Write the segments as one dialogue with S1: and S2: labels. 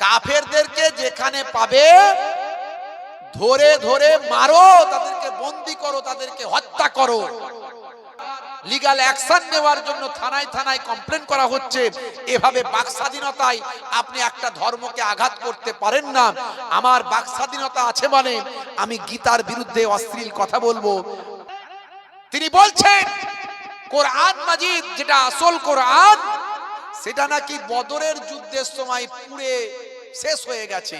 S1: কাফেরদেরকে যেখানে পাবে ধরে ধরে মারো, তাদেরকে বন্দী করো, তাদেরকে হত্যা করো। লিগ্যাল অ্যাকশন নেওয়ার জন্য থানায় থানায় কমপ্লেন করা হচ্ছে। এভাবে বাক স্বাধীনতায় আপনি একটা ধর্মকে আঘাত করতে পারেন না। আমার বাক স্বাধীনতা আছে মানে আমি গীতার বিরুদ্ধে অশ্লীল কথা বলবো। তিনি বলছেন কোরআন মাজিদ যেটা আসল কোরআন, সেটা নাকি বদরের যুদ্ধের সময় পুড়ে শেষ হয়ে গেছে।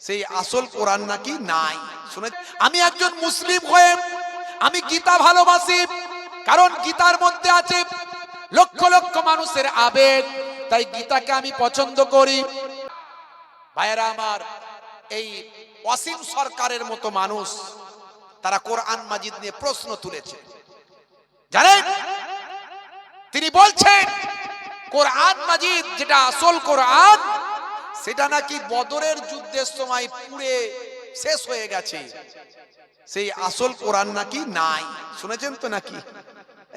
S1: সেই আসল কোরআন নাকি নাই। শুনে আমি একজন মুসলিম হয়ে আমি গীতা ভালোবাসি, কারণ গীতার মধ্যে আছে লক্ষ লক্ষ মানুষের আবেগ, তাই গীতাকে আমি পছন্দ করি। ভাইয়েরা আমার, এই অসীম সরকারের মতো মানুষ তারা কোরআন মাজিদ নিয়ে প্রশ্ন তুলেছে। জানেন, তিনি বলছেন কোরআন মাজিদ যেটা আসল কোরআন, সেটা নাকি বদরের যুদ্ধের সময় পুড়ে শেষ হয়ে গেছে। সেই আসল কোরআন নাকি নাই। শুনেছেন তো নাকি?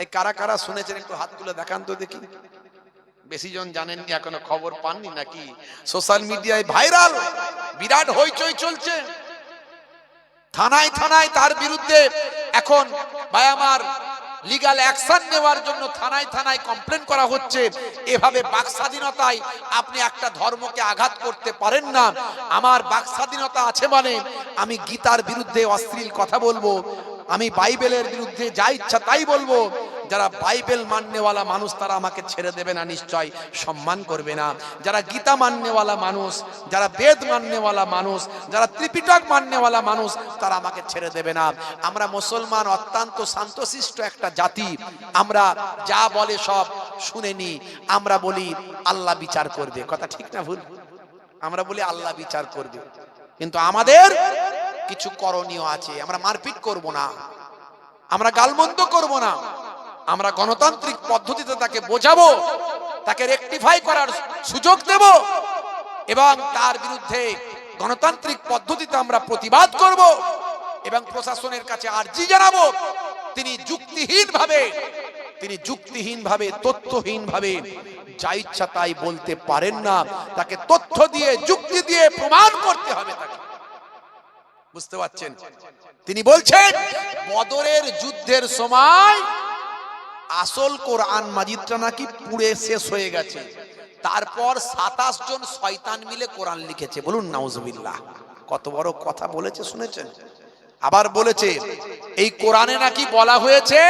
S1: এই কারা কারা শুনেছেন একটু হাত তুলে দেখান তো দেখি। বেশি জন জানেননি, এখনো খবর পাননি নাকি? সোশ্যাল মিডিয়ায় ভাইরাল, বিরাট হইচই চলছে। থানায় থানায় তার বিরুদ্ধে এখন ভাই আমার লিগ্যাল অ্যাকশন নেওয়ার জন্য থানায় থানায় কমপ্লেন করা হচ্ছে। এভাবে বাক স্বাধীনতায় আপনি একটা ধর্মকে আঘাত করতে পারেন না। আমার বাক স্বাধীনতা আছে মানে আমি গীতার বিরুদ্ধে অশ্লীল কথা বলবো, আমি বাইবেলের বিরুদ্ধে যা ইচ্ছা তাই বলবো। যারা বাইবেল মাননেওয়ালা মানুষ তারা আমাকে ছেড়ে দেবে না, নিশ্চয় সম্মান করবে না। যারা গীতা মাননেওয়ালা মানুষ, যারা বেদ মাননেওয়ালা মানুষ, যারা ত্রিপিটক মাননেওয়ালা মানুষ, তারা আমাকে ছেড়ে দেবে না। আমরা মুসলমান অত্যন্ত শান্তশিষ্ট একটা জাতি। আমরা যা বলে সব শুনে নি। আমরা বলি আল্লাহ বিচার করবে, কথা ঠিক না ভুল? আমরা বলি আল্লাহ বিচার করবে, কিন্তু আমাদের কিছু করণীয় আছে। আমরা মারপিট করব না, আমরা গালমন্দ করব না, আমরা গণতান্ত্রিক পদ্ধতিতে তাকে বোঝাবো, তাকে রেকটিফাই করার সুযোগ দেব এবং তার বিরুদ্ধে গণতান্ত্রিক পদ্ধতিতে আমরা প্রতিবাদ করব এবং প্রশাসনের কাছে আর্জি জানাবো তিনি যুক্তিহীনভাবে তথ্যহীনভাবে যা ইচ্ছা তাই বলতে পারেন না। তাকে তথ্য দিয়ে যুক্তি দিয়ে প্রমাণ করতে হবে তাকে। বুঝতে পারছেন? তিনি বলছেন বদরের যুদ্ধের সময় আসল কোরআন মাজিদটা নাকি পুড়ে শেষ হয়ে গেছে। তারপর 27 জন শয়তান মিলে কোরআন লিখেছে। বলুন নাউজুবিল্লাহ। কত বড় কথা বলেছে শুনেছেন? আবার বলেছে এই কোরআনে নাকি বলা হয়েছে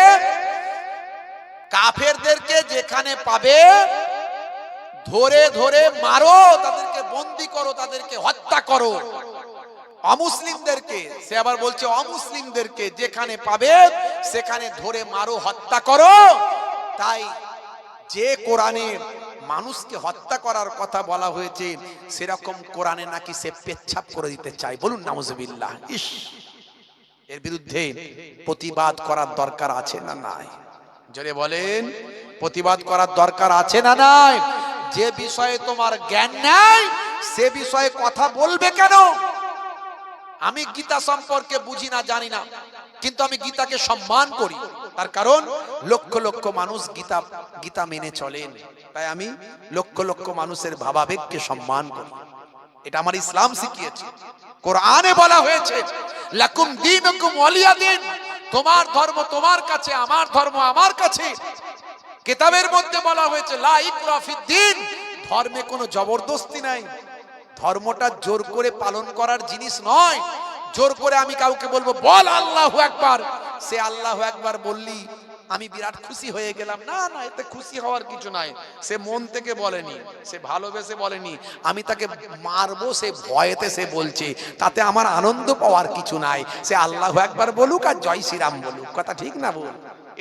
S1: কাফেরদেরকে যেখানে পাবে ধরে ধরে মারো, তাদেরকে বন্দী করো, তাদেরকে হত্যা করো। অমুসলিমদেরকে, সে আবার বলছে অমুসলিমদেরকে যেখানে পাবে সেখানে ধরে মারো, হত্যা করো। তাই যে কোরআনে মানুষকে হত্যা করার কথা বলা হয়েছে সেরকম কোরআনে নাকি সে পেচ্ছাপ করে দিতে চায়। বলুন নাউজুবিল্লাহ। ইস, এর বিরুদ্ধে প্রতিবাদ করার দরকার আছে না নাই? জোরে বলেন, প্রতিবাদ করার দরকার আছে না নাই? যে বিষয়ে তোমার জ্ঞান নাই সে বিষয়ে কথা বলবে কেন? আমি গীতা সম্পর্কে বুঝি না, জানি না, কিন্তু আমি গীতাকে সম্মান করি। তার কারণ লক্ষ লক্ষ মানুষ গীতা মেনে চলেন, তাই আমি লক্ষ লক্ষ মানুষের ভাবাবেগকে সম্মান করি। এটা আমার ইসলাম শিখিয়েছে। কোরআনে বলা হয়েছে লাকুম দীনুকুম ওয়ালিয়া দীন, তোমার ধর্ম তোমার কাছে, আমার ধর্ম আমার কাছে। কিতাবের মধ্যে বলা হয়েছে লা ইকরাহা ফিদ্দীন, ধর্মে কোনো জবরদস্তি নাই। ধর্মটা জোর করে পালন করার জিনিস নয়। জোর করে আমি কাউকে বলবো বল আল্লাহু আকবার, সে আল্লাহু আকবার বললি আমি বিরাট খুশি হয়ে গেলাম, না না, এতে খুশি হওয়ার কিছু নাই। সে মন থেকে বলেনি, সে ভালোবেসে বলেনি, আমি তাকে মারবো সে ভয়েতে সে বলছে, তাতে আমার আনন্দ পাওয়ার কিছু নাই। সে আল্লাহু আকবার বলুক আর জয় শ্রীরাম বলুক, কথা ঠিক না বল?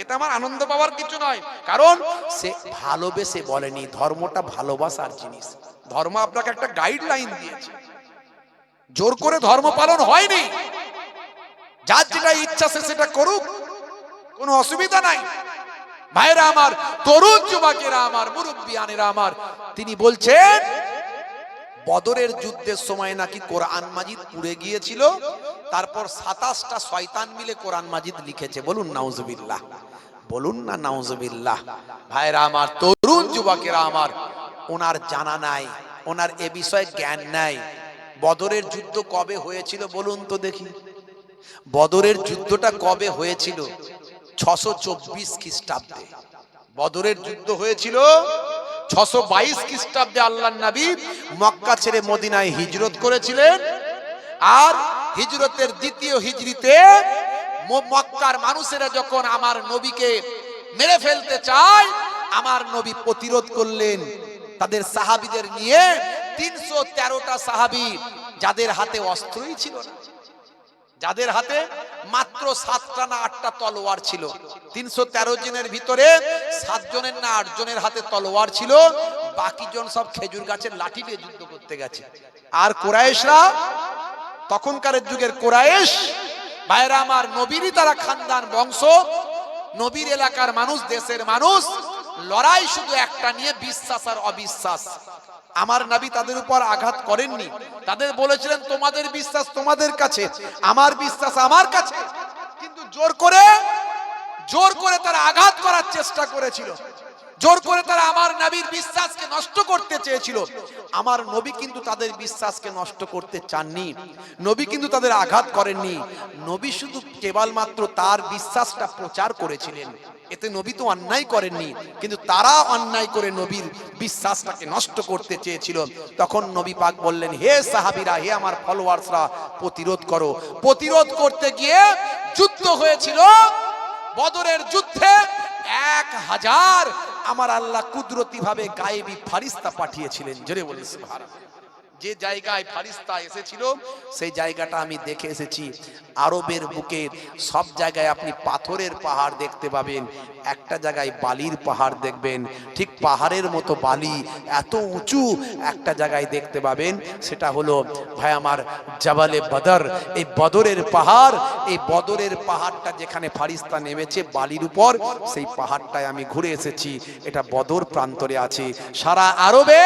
S1: এটা আমার আনন্দ পাওয়ার কিছু নয়, কারণ সে ভালোবেসে বলেনি। ধর্মটা ভালোবাসার জিনিস। ধর্ম আপনাকে একটা গাইডলাইন দিয়েছে, জোর করে ধর্ম পালন হয়নি। যার যেটা ইচ্ছা সে সেটা করুক, কোনো অসুবিধা নাই। ভাইরা আমার, তরুণ যুবকেরা আমার, মুরব্বিয়ানেরা আমার, তিনি বলছেন বদরের যুদ্ধের সময় নাকি কোরআন মাজিদ পুড়ে গিয়েছিল, তারপর 27টা শয়তান মিলে কোরআন মাজিদ লিখেছে। বলুন নাউজুবিল্লাহ, বলুন না নাউজুবিল্লাহ। ভাইরা আমার, তরুণ যুবকেরা আমার, ওনার জানা নাই ওনার এ বিষয়ে জ্ঞান নাই। বদরের যুদ্ধ কবে হয়েছিল বলুন তো দেখি? বদরের যুদ্ধটা কবে হয়েছিল? 624 খ্রিস্টাব্দে বদরের যুদ্ধ হয়েছিল। 622 খ্রিস্টাব্দে আল্লাহর নবী মক্কা ছেড়ে মদিনায় হিজরত করেছিলেন। আর হিজরতের দ্বিতীয় হিজরিতে মক্কার মানুষেরা যখন আমার নবীকে মেরে ফেলতে চায়, আমার নবী প্রতিরোধ করলেন তাদের সাহাবীদের নিয়ে। 313টা সাহাবী, যাদের হাতে অস্ত্রই ছিল না, যাদের হাতে মাত্র 7টা না 8টা তলোয়ার ছিল। 313 জনের ভিতরে 7 জনের না 8 জনের হাতে তলোয়ার ছিল, বাকি জন সব খেজুর গাছের লাঠি নিয়ে যুদ্ধ করতে গেছে। আর কুরাইশরা, তখনকার যুগের কুরাইশ ভাইরা আমার, নবীরই তারা খানদান বংশ, নবীর এলাকার মানুষ, দেশের মানুষ। লড়াই শুধু একটা নিয়ে, বিশ্বাস আর অবিশ্বাস। আমার নবী তাদের উপর আঘাত করেননি, তাদের বলেছিলেন তোমাদের বিশ্বাস তোমাদের কাছে, আমার বিশ্বাস আমার কাছে। কিন্তু জোর করে তারা আঘাত করার চেষ্টা করেছিল, জোর করে তারা আমার নবীর বিশ্বাসকে নষ্ট করতে চেয়েছিল। আমার নবী কিন্তু তাদের বিশ্বাসকে নষ্ট করতে চাননি, নবী কিন্তু তাদের আঘাত করেননি। নবী শুধু কেবলমাত্র তার বিশ্বাসটা প্রচার করেছিলেন, এতে নবী তো অন্যায় করেননি। কিন্তু তারা অন্যায় করে নবীর বিশ্বাসটাকে নষ্ট করতে চেয়েছিল। তখন নবী পাক বললেন, হে সাহাবীরা, হে আমার ফলোয়ার্সরা, প্রতিরোধ করো। প্রতিরোধ করতে গিয়ে যুদ্ধ হয়েছিল। বদরের যুদ্ধে 1000 আমার আল্লাহ কুদরতি ভাবে গায়েবী ফারিস্তা পাঠিয়েছিলেন। জোরে বলেন সুবহানাল্লাহ। যে জায়গায় ফারিস্তা এসেছিল সেই জায়গাটা আমি দেখে এসেছি। আরবের বুকে সব জায়গায় আপনি পাথরের পাহাড় দেখতে পাবেন, একটা জায়গায় বালির পাহাড় দেখবেন, ঠিক পাহাড়ের মতো বালি এত উঁচু একটা জায়গায় দেখতে পাবেন। সেটা হলো ভাই আমার জাবালে বদর। এই বদরের পাহাড়, এই বদরের পাহাড়টা যেখানে ফারিস্তা নেমেছে বালির উপর, সেই পাহাড়টায় আমি ঘুরে এসেছি। এটা বদর প্রান্তরে আছে। সারা আরবে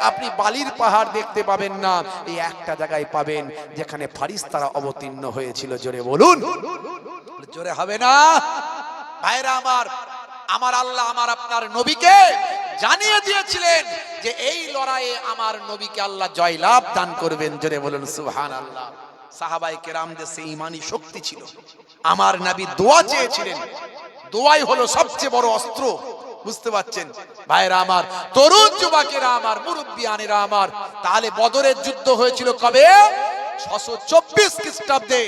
S1: আপনি বালির পাহাড় দেখতে পাবেন না, এই একটা জায়গায় পাবেন যেখানে ফারিস্তারা অবতীর্ণ হয়েছিল। জোরে বলুন, জোরে হবে না ভাইরা আমার? আমার আল্লাহ আমার আপনার নবীকে জানিয়ে দিয়েছিলেন যে এই লড়াইয়ে আমার নবীকে আল্লাহ জয়লাভ দান করবেন। জোরে বলুন সুবহানাল্লাহ। সাহাবায়ে কেরামদের সেই ঈমানি শক্তি ছিল। আমার নবী দোয়া চেয়েছিলেন, দোয়াই হলো সবচেয়ে বড় অস্ত্র। বুঝতে পারছেন ভাইরা আমার, তরুণ যুবকেরা আমার, মুরব্বিয়ানেরা আমার? তাহলে বদরের যুদ্ধ হয়েছিল কবে? 624 খ্রিস্টাব্দে।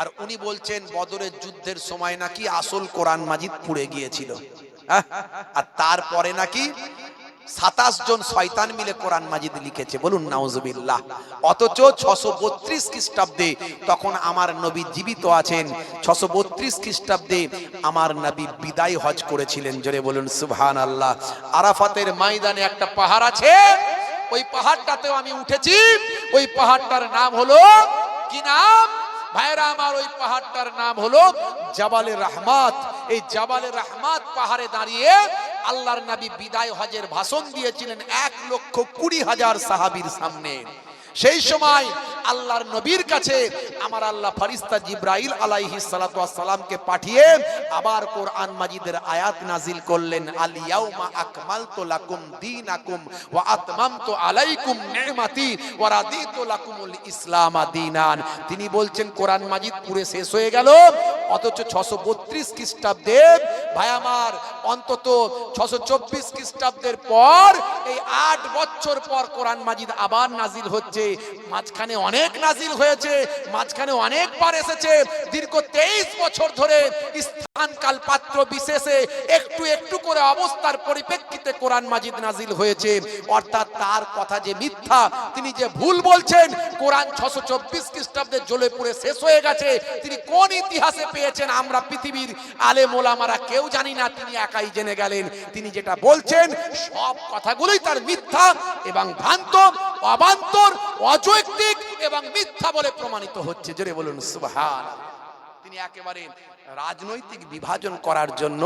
S1: আর উনি বলছেন বদরের যুদ্ধের সময় নাকি আসল কোরআন মাজিদ পুড়ে গিয়েছিল। আর তারপরে নাকি 27 জন শয়তান মিলে কোরআন মাজিদ লিখেছে। বলুন নাউজুবিল্লাহ। অথচ 632 খ্রিস্টাব্দে তখন আমার নবী জীবিত আছেন। 632 খ্রিস্টাব্দে আমার নবী বিদায় হজ করেছিলেন। জোরে বলুন সুবহানাল্লাহ। আরাফাতের ময়দানে একটা পাহাড় আছে, ওই পাহাড়টাতেও আমি উঠেছি। ওই পাহাড়টার নাম হলো কি নাম ভাইরা আমার? ওই পাহাড়টার নাম হলো জাবালে রহমাত। এই জাবালে রহমাত পাহাড়ে দাঁড়িয়ে আল্লাহর নবী বিদায় হজের ভাষণ দিয়েছিলেন 1,20,000 সাহাবীর সামনে। সেই সময় আল্লাহর নবীর কাছে আমার আল্লাহ ফারিস্তা জিবরাইল আলাইহিস সালাতু ওয়াস সালামকে পাঠিয়ে আবার কোরআন মাজিদের আয়াত নাজিল করলেন, আল ইয়াউমা আকমালতু লাকুম দীনাকুম ওয়া আতমামতু আলাইকুম নি'মাতি ওয়া রাদিতু লাকুমুল ইসলাম দীনান। তিনি বলছেন কোরআন মাজিদ পুরো শেষ হয়ে গেল, অথচ 632 খ্রিস্টাব্দে ভাই আমার, অন্তত 624 খ্রিস্টাব্দের পর এই 8 বছর পর কোরআন মাজিদ আবার নাজিল হচ্ছে। মাঝখানে অনেক নাজিল হয়েছে, মাঝখানে অনেকবার এসেছে। দীর্ঘ 23 বছর ধরে স্থান কাল পাত্র বিশেষে একটু একটু করে অবস্থার পরিপ্রেক্ষিতে কোরআন মাজিদ নাজিল হয়েছে। অর্থাৎ তার কথা যে মিথ্যা, তিনি যে ভুল বলছেন, কোরআন 624 খ্রিস্টাব্দে জ্বলে পুড়ে শেষ হয়ে গেছে। তিনি কোন ইতিহাসে পেয়েছেন আমরা পৃথিবীর আলেম ওলামারা কেউ জানি না, তিনি একাই জেনে গেলেন। তিনি যেটা বলছেন সব কথাগুলোই তার মিথ্যা এবং ভ্রান্ত, অবান্তর, অযৌক্তিক এবং মিথ্যা বলে প্রমাণিত হচ্ছে। জোরে বলুন সুবহানাল্লাহ। তিনি একেবারে রাজনৈতিক বিভাজন করার জন্য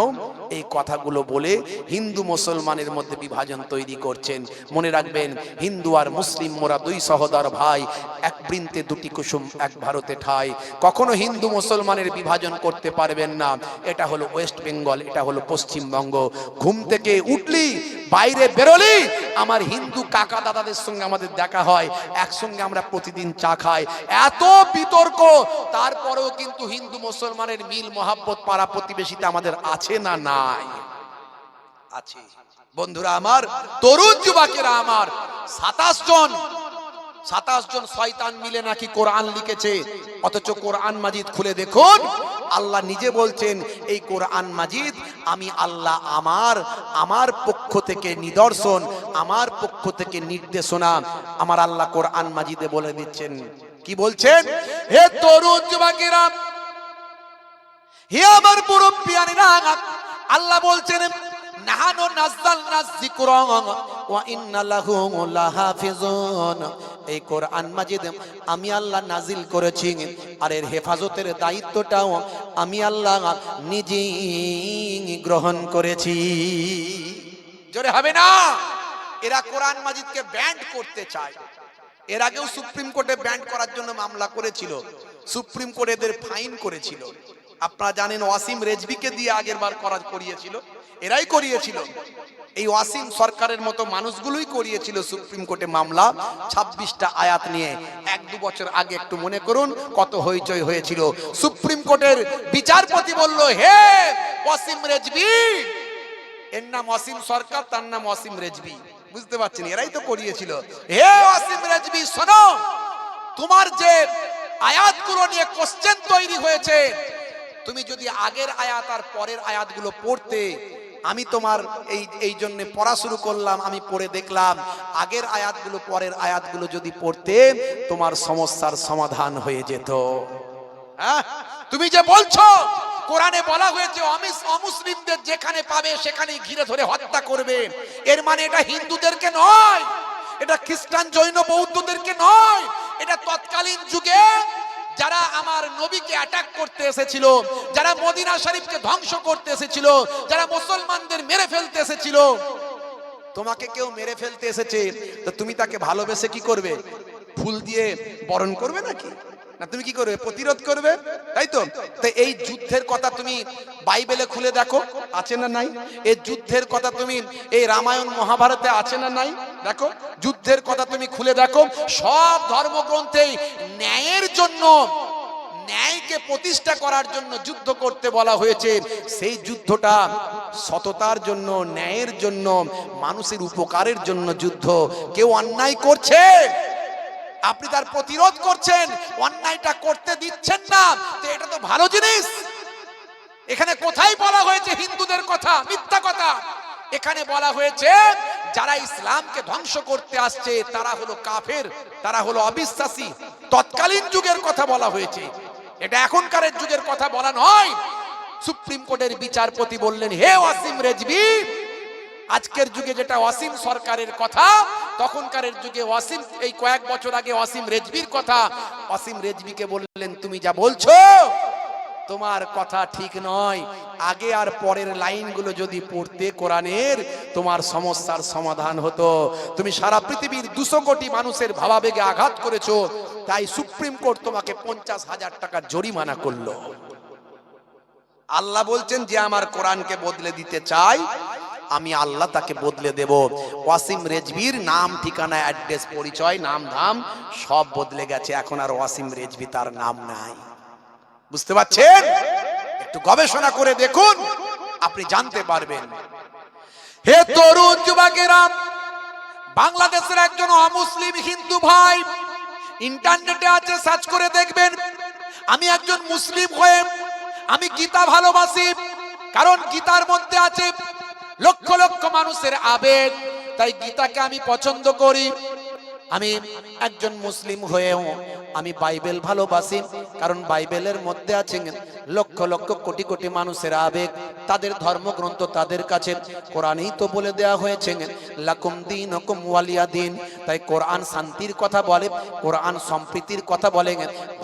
S1: এই কথাগুলো বলে হিন্দু মুসলমানের মধ্যে বিভাজন তৈরি করছেন। মনে রাখবেন, হিন্দু আর মুসলিম মোরা দুই সহোদর ভাই, এক বৃন্তে দুটি কুসুম এক ভারতে ঠাই। কখনো হিন্দু মুসলমানের বিভাজন করতে পারবেন না। এটা হলো ওয়েস্ট বেঙ্গল, এটা হলো পশ্চিমবঙ্গ। ঘুম থেকে উঠলি, বাইরে বেরোলি, আমার হিন্দু কাকা দাদাদের সঙ্গে আমাদের দেখা হয়, একসঙ্গে আমরা প্রতিদিন চা খাই। এত বিতর্ক, তারপরেও কিন্তু হিন্দু মুসলমানের মিল মহাব্বত পাড়া প্রতিবেশীতে আমাদের আছে না নাই? আছে। বন্ধুরা আমার, তরুণ যুবকেরা আমার, 27 জন শয়তান মিলে নাকি কোরআন লিখেছে। অথচ কোরআন মাজিদ খুলে দেখুন, আল্লাহ নিজে বলছেন এই কোরআন মাজিদ আমি আল্লাহ আমার পক্ষ থেকে নিদর্শন, আমার পক্ষ থেকে নির্দেশনা আমার আল্লাহ কোরআন মাজিদে বলে দিচ্ছেন। কি বলছেন? হে তরুণ যুবকেরা, হে আমার মুরব্বিয়ানেরা, আল্লাহ বলছেন নাহানু নাযালনা যিকরা ওয়া ইন্না লাহু লাহাফিজুন। এই কোরআন মাজিদ আমি আল্লাহ নাজিল করেছি, আর এর হেফাজতের দায়িত্বটাও আমি আল্লাহ নিজেই গ্রহণ করেছি। জোরে হবে না? এরা কোরআন মাজিদকে ব্যান্ড করতে চায়। এর আগেও সুপ্রিম কোর্টে ব্যান্ড করার জন্য মামলা করেছিল, সুপ্রিম কোর্ট এদের ফাইন করেছিল। আপনারা জানেন ওয়াসিম রেজভিকে দিয়ে আগের বার করিয়েছিল, এরাই করিয়েছিল। এই ওয়াসিম সরকারের মতো মানুষগুলোই করিয়েছিল সুপ্রিম কোর্টে মামলা 26টা আয়াত নিয়ে। 1-2 বছর আগে একটু মনে করুন কত হইচই হয়েছিল। সুপ্রিম কোর্টের বিচারপতি বলল, হে ওয়াসিম রেজভি, এর নাম ওয়াসিম সরকার, তার নাম ওয়াসিম রেজভি, বুঝতে পারছেন? এরাই তো করিয়েছিল। হে ওয়াসিম রেজভি, শোনো, তোমার যে আয়াতগুলো নিয়ে কোশ্চেন তৈরি হয়েছে, তুমি যদি আগের আয়াত আর পরের আয়াতগুলো পড়তে, আমি তোমার এই জন্য পড়া শুরু করলাম, আমি পড়ে দেখলাম আগের আয়াতগুলো পরের আয়াতগুলো যদি পড়তে তোমার সমস্যার সমাধান হয়ে যেত। হ্যাঁ, তুমি যে বলছো কোরআনে বলা হয়েছে অমুসলিমদের যেখানে পাবে সেখানেই ঘিরে ধরে হত্যা করবে, এর মানে এটা হিন্দুদেরকে নয়, এটা খ্রিস্টান জৈন বৌদ্ধদেরকে নয়, এটা তৎকালীন যুগে যারা আমার নবীকে অ্যাটাক করতে এসেছিল, যারা মদিনা শরীফকে ধ্বংস করতে এসেছিল, যারা মুসলমানদের মেরে ফেলতে এসেছিল। তোমাকে কেউ মেরে ফেলতে এসেছে, তো তুমি তাকে ভালোবেসে কি করবে? ফুল দিয়ে বরণ করবে নাকি? না, তুমি কি করবে? প্রতিরোধ করবে, তাই তো? তাই এই যুদ্ধের কথা তুমি বাইবেলে খুলে দেখো, আছে না নাই? এই যুদ্ধের কথা তুমি এই রামায়ণ মহাভারতে আছে না নাই? দেখো, যুদ্ধের কথা তুমি খুলে দেখো। সব ধর্মগ্রন্থেই ন্যায়ের জন্য, ন্যায়কে প্রতিষ্ঠা করার জন্য যুদ্ধ করতে বলা হয়েছে। সেই যুদ্ধটা সততার জন্য, ন্যায়ের জন্য, মানুষের উপকারের জন্য যুদ্ধ। কেউ অন্যায় করছে, আপনি তার প্রতিরোধ করছেন, অন্যায়টা করতে দিচ্ছেন না, তো এটা তো ভালো জিনিস। এখানে কোথায় বলা হয়েছে হিন্দুদের কথা? মিথ্যা কথা। এখানে বলা হয়েছে যারা ইসলামকে ধ্বংস করতে আসছে তারা হলো কাফের, তারা হলো অবিশ্বাসী। তৎকালীন যুগের কথা বলা হয়েছে, এটা এখনকার যুগের কথা বলা নয়। সুপ্রিম কোর্টের বিচারপতি বললেন, হে ওয়াসিম রেজভি, আজকের যুগে যেটা ওয়াসিম সরকারের কথা, তখনকার যুগে ওয়াসিম, এই কয়েক বছর আগে ওয়াসিম রেজভির কথা। ওয়াসিম রেজভিকে বললেন, তুমি যা বলছো তোমার কথা ঠিক নয়। আগে আর পরের লাইনগুলো যদি পড়তে কোরআনের, তোমার সমস্যার সমাধান হতো। তুমি সারা পৃথিবীর 200 কোটি মানুষের ভাবাবেগে আঘাত করেছো, তাই সুপ্রিম কোর্ট তোমাকে 50,000 টাকা জরিমানা করলো। আল্লাহ বলছেন, যে আমার কোরআনকে বদলে দিতে চায় আমি আল্লাহ তাকে বদলে দেব। ওয়াসিম রেজভির নাম, ঠিকানা, অ্যাড্রেস, পরিচয়, নাম ধাম সব বদলে গেছে। এখন আর ওয়াসিম রেজভি তার নাম নাই। বুঝতে পারছেন? একটু গবেষণা করে দেখুন, আপনি জানতে পারবেন। হে তরুণ যুবকেরা, বাংলাদেশের একজন অমুসলিম হিন্দু ভাই ইন্টারনেটে আছে, সার্চ করে দেখবেন। আমি একজন মুসলিম হয়ে আমি গীতা ভালোবাসি, কারণ গীতার মধ্যে আছে লক্ষ লক্ষ মানুষের আবেগ, তাই গীতাকে আমি পছন্দ করি। আমি একজন মুসলিম হয়েও আমি বাইবেল ভালোবাসি, কারণ বাইবেলের মধ্যে আছে লক্ষ লক্ষ কোটি কোটি মানুষের আবেগ, তাদের ধর্মগ্রন্থ তাদের কাছে। কোরআনেই তো বলে দেওয়া হয়েছে লাকুম দীনুকুম ওয়ালিয়া দিন। তাই কোরআন শান্তির কথা বলে, কোরআন সম্প্রীতির কথা বলে।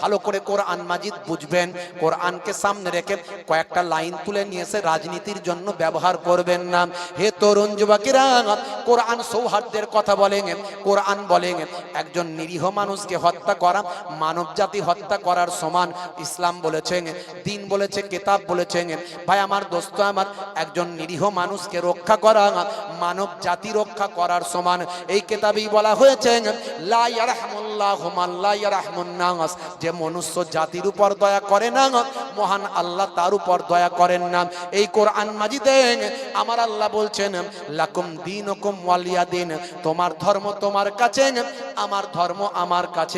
S1: ভালো করে কোরআন মাজিদ বুঝবেন। কোরআনকে সামনে রেখে কয়েকটা লাইন তুলে নিয়ে এসে রাজনীতির জন্য ব্যবহার করবেন না। হে তরুণ যুবকেরা, কোরআন সৌহার্দ্যের কথা বলেন। কোরআন বলেন একজন নিরীহ মানুষকে হত্যা করা মানব জাতি হত্যা করার সমান। ইসলাম বলেছেন, দিন বলেছে, কিতাব বলেছেন, ভাই আমার দোস্ত আমার, একজন নিরীহ মানুষকে রক্ষা করা মানব জাতি রক্ষা করার সমান। এই কিতাবেই বলা হয়েছে লা ইয়ারহামুল্লাহু মান লা ইয়ারহামুন নাস, যে মনুষ্য জাতির উপর দয়া করে না মহান আল্লাহ তার উপর দয়া করেন না। এই কোরআন মাজিদে আমার আল্লাহ বলছেন লাকুম দীনুকুম ওয়ালিয়া দিন, তোমার ধর্ম তোমার কাছে, আমার ধর্ম আমার কাছে।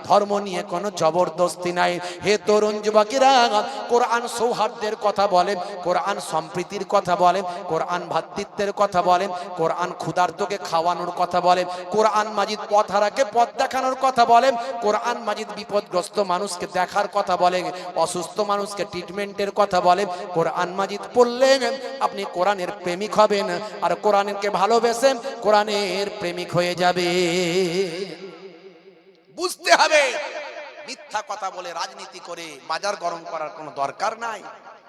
S1: ধর্ম নিয়ে কোনো জবরদস্তি নাই। হে তরুণ যুবকেরা, কোরআন সৌহার্দ্যের কথা বলেন, কোরআন সম্প্রীতির কথা বলেন, কোরআন ভ্রাতৃত্বের কথা বলেন, কোরআন ক্ষুধার্তকে খাওয়ানোর কথা বলেন, কোরআন মাজিদ পথহারাকে পথ দেখানোর কথা বলেন, কোরআন মাজিদ বিপদগ্রস্ত মানুষকে দেখার কথা বলেন, অসুস্থ মানুষকে ট্রিটমেন্টের কথা বলেন। কোরআন মাজিদ পড়লেন আপনি কোরআনের প্রেমিক হবেন, আর কোরআনকে ভালোবেসেন কোরআনের প্রেমিক হয়ে যাবে। বুঝতে হবে, মিথ্যা কথা বলে রাজনীতি করে বাজার গরম করার কোনো দরকার নাই।